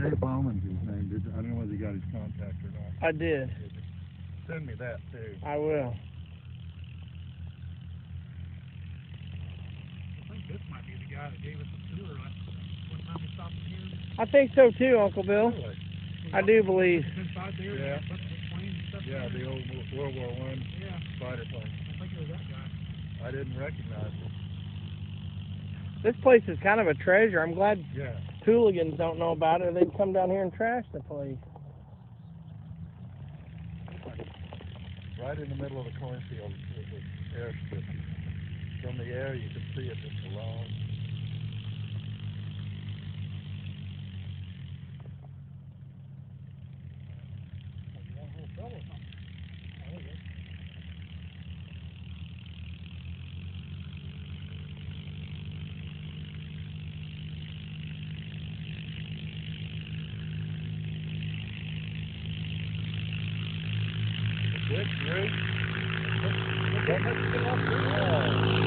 Dave Bowman's his name. I don't know whether you got his contact or not. I did. Send me that too. I will. I think this might be the guy that gave us the tour one time we stopped in here. I think so too, Uncle Bill. Really? I do believe. Inside there, Yeah. a bunch of planes and stuff. Yeah, the old World War I Yeah. fighter plane. I think it was that guy. I didn't recognize him. This place is kind of a treasure. I'm glad Yeah. hooligans don't know about it. They'd come down here and trash the place. Right in the middle of the cornfield is an airstrip. From the air, you can see it just along. Quick, Drew. Yeah.